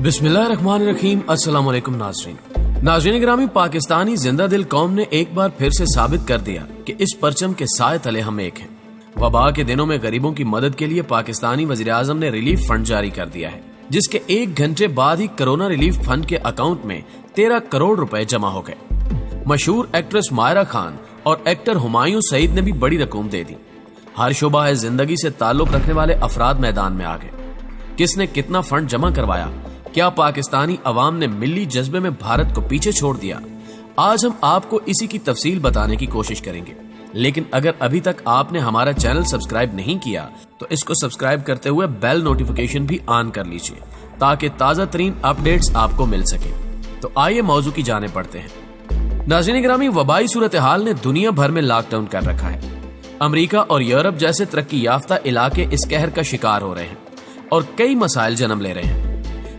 बिस्मिल्लाहिर्रहमानिर्रहीम। अस्सलाम वालेकुम नाज़रीन गिरामी, पाकिस्तानी जिंदा दिल कौम ने एक बार फिर से साबित कर दिया कि इस परचम के साए तले हम एक हैं। वबा के दिनों में गरीबों की मदद के लिए पाकिस्तानी वज़ीर आज़म ने रिलीफ फंड जारी कर दिया है, जिसके 1 घंटे बाद ही कोरोना रिलीफ फंड के अकाउंट में 13 करोड़ रुपए जमा हो गए। मशहूर एक्ट्रेस मायरा खान और एक्टर हुमायूं सईद ने भी बड़ी रकम दे दी। हर शोबा जिंदगी से ताल्लुक रखने वाले अफराद मैदान में आ गए। किसने कितना फंड जमा करवाया? क्या पाकिस्तानी अवाम ने मिली जज्बे में भारत को पीछे छोड़ दिया? आज हम आपको इसी की तफसील बताने की कोशिश करेंगे। लेकिन अगर अभी तक आपने हमारा चैनल सब्सक्राइब नहीं किया तो इसको सब्सक्राइब करते हुए बेल नोटिफिकेशन भी ऑन कर लीजिए, ताकि ताज़ा तरीन अपडेट्स आपको मिल सके। तो आइए मौजू की जाने पड़ते हैं। नाज़रीन गिरामी, वबाई सूरत हाल ने दुनिया भर में लॉकडाउन कर रखा है। अमेरिका और यूरोप जैसे तरक्की याफ्ता इलाके इस कहर का शिकार हो रहे हैं और कई मसाइल जन्म ले रहे हैं।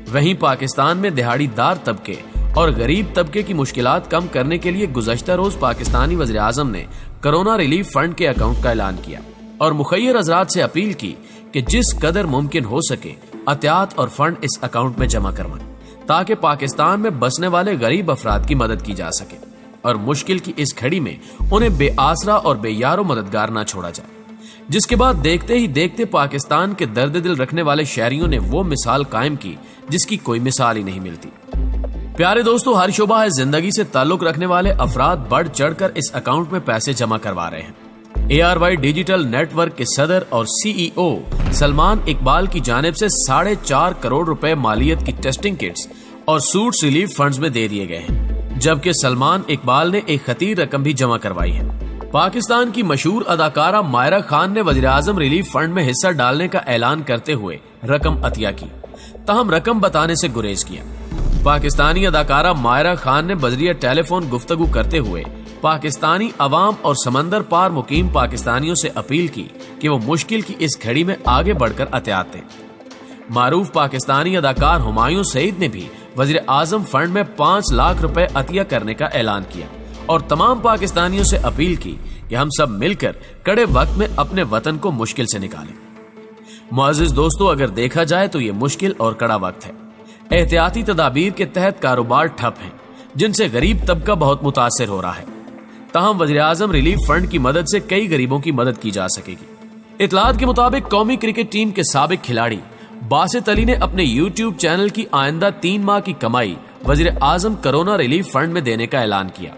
वहीं पाकिस्तान में दिहाड़ीदार तबके और गरीब तबके की मुश्किलात कम करने के लिए गुज़श्ता रोज पाकिस्तानी वज़ीर आज़म ने कोरोना रिलीफ फंड के अकाउंट का ऐलान किया और मुखय्यर हज़रात से अपील की कि जिस कदर मुमकिन हो सके एहतियात और फंड इस अकाउंट में जमा करवाएं, ताकि पाकिस्तान में बसने वाले गरीब अफराद की मदद की जा सके और मुश्किल की इस घड़ी में उन्हें बेआसरा और बेयारो मददगार न छोड़ा जाए। जिसके बाद देखते ही देखते पाकिस्तान के दर्द दिल रखने वाले शहरियों ने वो मिसाल कायम की जिसकी कोई मिसाल ही नहीं मिलती। प्यारे दोस्तों, हर शोबा जिंदगी से ताल्लुक रखने वाले अफराद बढ़ चढ़कर इस अकाउंट में पैसे जमा करवा रहे हैं। ARY डिजिटल नेटवर्क के सदर और CEO सलमान इकबाल की जानिब से 4.5 करोड़ रुपए मालियत की टेस्टिंग किट्स और सूट्स रिलीफ फंड्स में दे दिए गए हैं, जबकि सलमान इकबाल ने एक खतीर रकम भी जमा करवाई है। पाकिस्तान की मशहूर अदाकारा मायरा खान ने वज़ीर आज़म रिलीफ फंड में हिस्सा डालने का ऐलान करते हुए रकम अतिया की, ताहम रकम बताने से गुरेज किया। पाकिस्तानी अदाकारा मायरा खान ने बजरिया टेलीफोन गुफ्तगू करते हुए पाकिस्तानी अवाम और समंदर पार मुकीम पाकिस्तानियों से अपील की कि वो मुश्किल की इस घड़ी में आगे बढ़कर एहतियात दें। मारूफ पाकिस्तानी अदाकार हुमायूं सईद ने भी वज़ीर आज़म फंड में 5 लाख रुपए अतिया करने का ऐलान किया और तमाम पाकिस्तानियों से अपील की कि हम सब मिलकर कड़े वक्त में अपने वतन को मुश्किल से निकालें। मुअज़्ज़िज़ दोस्तों, अगर देखा जाए तो ये मुश्किल और कड़ा वक्त है। एहतियाती तदाबीर के तहत कारोबार ठप हैं, जिनसे गरीब तबका बहुत मुतासिर हो रहा है। ताहम वज़ीर आज़म रिलीफ फंड की मदद से कई गरीबों की मदद की जा सकेगी। इतलात के मुताबिक कौमी क्रिकेट टीम के साबिक खिलाड़ी बासित अली ने अपने YouTube चैनल की आइंदा 3 माह की कमाई वज़ीर आज़म कोरोना रिलीफ फंड में देने का ऐलान किया।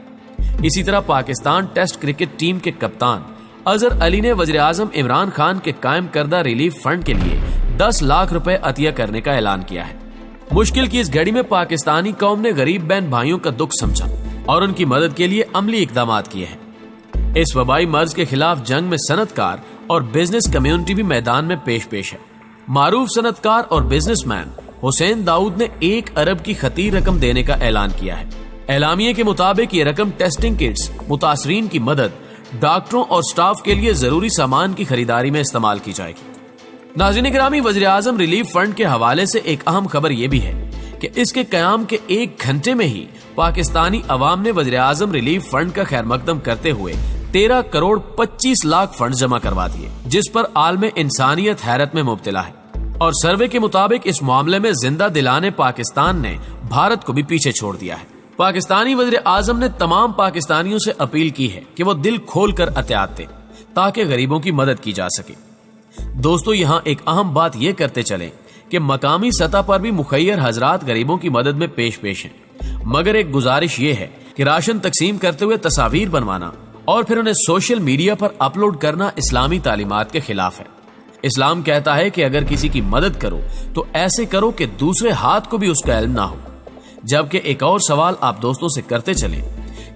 इसी तरह पाकिस्तान टेस्ट क्रिकेट टीम के कप्तान अजहर अली ने वज़ीर आज़म इमरान खान के कायम करदा रिलीफ फंड के लिए 10 लाख रुपए अतिया करने का ऐलान किया है। मुश्किल की इस घड़ी में पाकिस्तानी कौम ने गरीब बहन भाइयों का दुख समझा और उनकी मदद के लिए अमली इकदामात किए हैं। इस वबाई मर्ज के खिलाफ जंग में सनतकार और बिजनेस कम्युनिटी भी मैदान में पेश है। मारूफ सनतकार और बिजनेसमैन हुसैन दाऊद ने 1 अरब की खतीर रकम देने का ऐलान किया है। एलामिये के मुताबिक ये रकम टेस्टिंग किट्स, मुतासरीन की मदद, डॉक्टरों और स्टाफ के लिए जरूरी सामान की खरीदारी में इस्तेमाल की जाएगी। नाज़रीन गिरामी, वज़ीर आज़म रिलीफ फंड के हवाले से एक अहम खबर यह भी है कि इसके कयाम के 1 घंटे में ही पाकिस्तानी अवाम ने वज़ीर आज़म रिलीफ फंड का खैर मकदम करते हुए 13 करोड़ 25 लाख फंड जमा करवा दिए, जिस पर आलमे इंसानियत हैरत में मुब्तला है। और सर्वे के मुताबिक इस मामले में जिंदा दिलाने पाकिस्तान ने भारत को भी पीछे छोड़ दिया है। पाकिस्तानी वज़ीर आज़म ने तमाम पाकिस्तानियों से अपील की है कि वो दिल खोल कर एहतियात दें, ताकि गरीबों की मदद की जा सके। दोस्तों, यहाँ एक अहम बात ये करते चलें कि मकामी सतह पर भी मुखय्यर हजरात गरीबों की मदद में पेश हैं, मगर एक गुजारिश ये है कि राशन तकसीम करते हुए तस्वीर बनवाना और फिर उन्हें सोशल मीडिया पर अपलोड करना इस्लामी तालीमात के खिलाफ है। इस्लाम कहता है कि अगर किसी की मदद करो तो ऐसे करो कि दूसरे हाथ को भी उसका इल्म ना हो। जबकि एक और सवाल आप दोस्तों से करते चले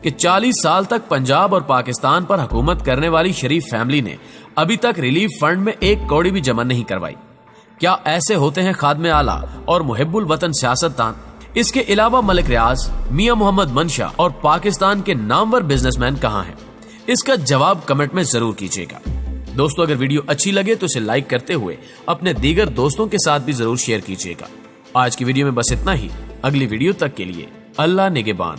कि 40 साल तक पंजाब और पाकिस्तान पर हुकूमत करने वाली शरीफ फैमिली ने अभी तक रिलीफ फंड में 1 कौड़ी भी जमा नहीं करवाई। क्या ऐसे होते हैं खादमे आला और मुहिब्बुल वतन सियासतदान? इसके अलावा मलिक रियाज, मियां मोहम्मद मंशा और पाकिस्तान के नामवर बिजनेसमैन कहां हैं? इसका जवाब कमेंट में जरूर कीजिएगा। दोस्तों, अगर वीडियो अच्छी लगे तो इसे लाइक करते हुए अपने दीगर दोस्तों के साथ भी जरूर शेयर कीजिएगा। आज की वीडियो में बस इतना ही। अगली वीडियो तक के लिए अल्लाह निगहबान।